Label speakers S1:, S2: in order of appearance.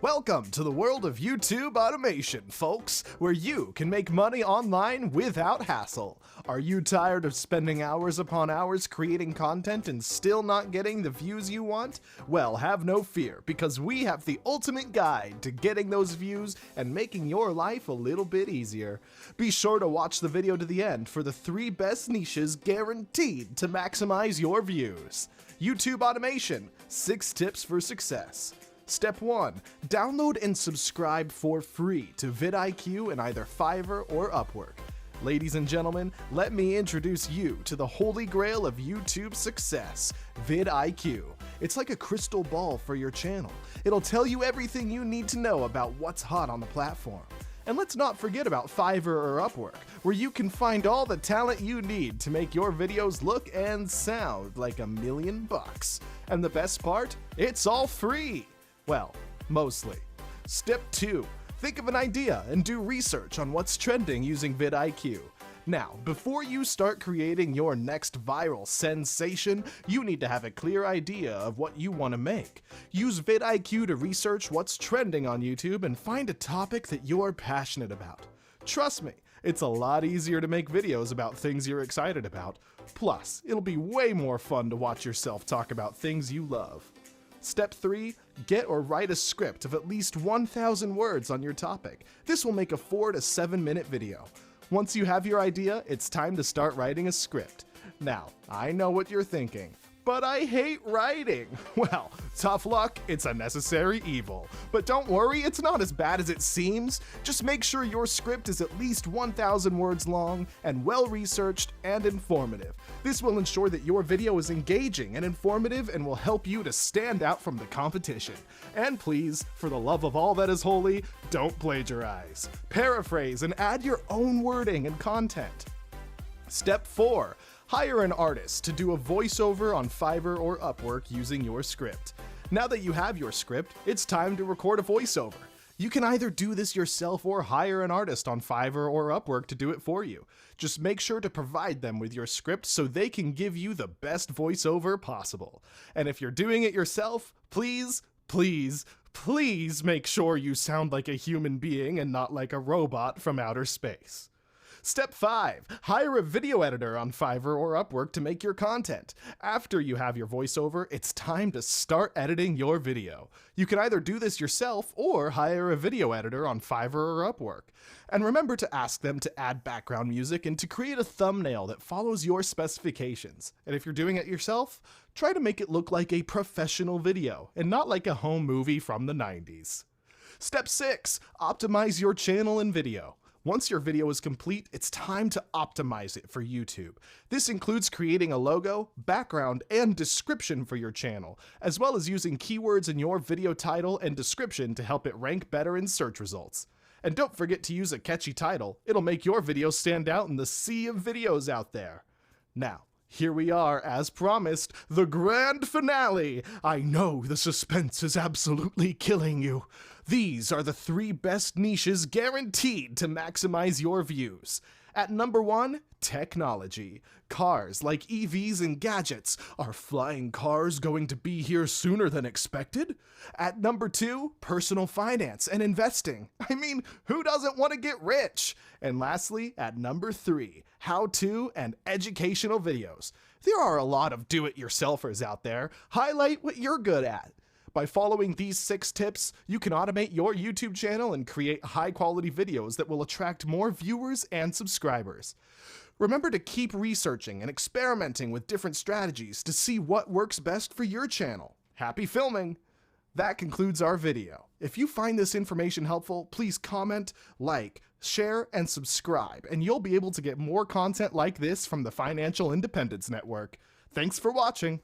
S1: Welcome to the world of YouTube automation, folks, where you can make money online without hassle. Are you tired of spending hours upon hours creating content and still not getting the views you want? Well, have no fear, because we have the ultimate guide to getting those views and making your life a little bit easier. Be sure to watch the video to the end for the 3 best niches guaranteed to maximize your views. YouTube automation, 6 tips for success. Step 1. Download and subscribe for free to vidIQ in either Fiverr or Upwork. Ladies and gentlemen, let me introduce you to the holy grail of YouTube success, vidIQ. It's like a crystal ball for your channel. It'll tell you everything you need to know about what's hot on the platform. And let's not forget about Fiverr or Upwork, where you can find all the talent you need to make your videos look and sound like $1,000,000. And the best part? It's all free! Well, mostly. Step 2. Think of an idea and do research on what's trending using vidIQ. Now, before you start creating your next viral sensation, you need to have a clear idea of what you want to make. Use vidIQ to research what's trending on YouTube and find a topic that you're passionate about. Trust me, it's a lot easier to make videos about things you're excited about. Plus, it'll be way more fun to watch yourself talk about things you love. Step 3. Get or write a script of at least 1,000 words on your topic. This will make a 4 to 7 minute video. Once you have your idea, it's time to start writing a script. Now, I know what you're thinking, but I hate writing. Well, tough luck, it's a necessary evil. But don't worry, it's not as bad as it seems. Just make sure your script is at least 1,000 words long and well-researched and informative. This will ensure that your video is engaging and informative and will help you to stand out from the competition. And please, for the love of all that is holy, don't plagiarize. Paraphrase and add your own wording and content. Step 4. Hire an artist to do a voiceover on Fiverr or Upwork using your script. Now that you have your script, it's time to record a voiceover. You can either do this yourself or hire an artist on Fiverr or Upwork to do it for you. Just make sure to provide them with your script so they can give you the best voiceover possible. And if you're doing it yourself, please make sure you sound like a human being and not like a robot from outer space. Step 5. Hire a video editor on Fiverr or Upwork to make your content. After you have your voiceover, it's time to start editing your video. You can either do this yourself or hire a video editor on Fiverr or Upwork. And remember to ask them to add background music and to create a thumbnail that follows your specifications. And if you're doing it yourself, try to make it look like a professional video and not like a home movie from the 90s. Step 6. Optimize your channel and video. Once your video is complete, it's time to optimize it for YouTube. This includes creating a logo, background, and description for your channel, as well as using keywords in your video title and description to help it rank better in search results. And don't forget to use a catchy title. It'll make your video stand out in the sea of videos out there. Now, here we are, as promised, the grand finale! I know the suspense is absolutely killing you. These are the 3 best niches guaranteed to maximize your views. At number 1, technology. Cars like EVs and gadgets. Are flying cars going to be here sooner than expected? At number 2, personal finance and investing. I mean, who doesn't want to get rich? And lastly, at number 3, how-to and educational videos. There are a lot of do-it-yourselfers out there. Highlight what you're good at. By following these 6 tips, you can automate your YouTube channel and create high-quality videos that will attract more viewers and subscribers. Remember to keep researching and experimenting with different strategies to see what works best for your channel. Happy filming! That concludes our video. If you find this information helpful, please comment, like, share, and subscribe, and you'll be able to get more content like this from the Financial Independence Network. Thanks for watching!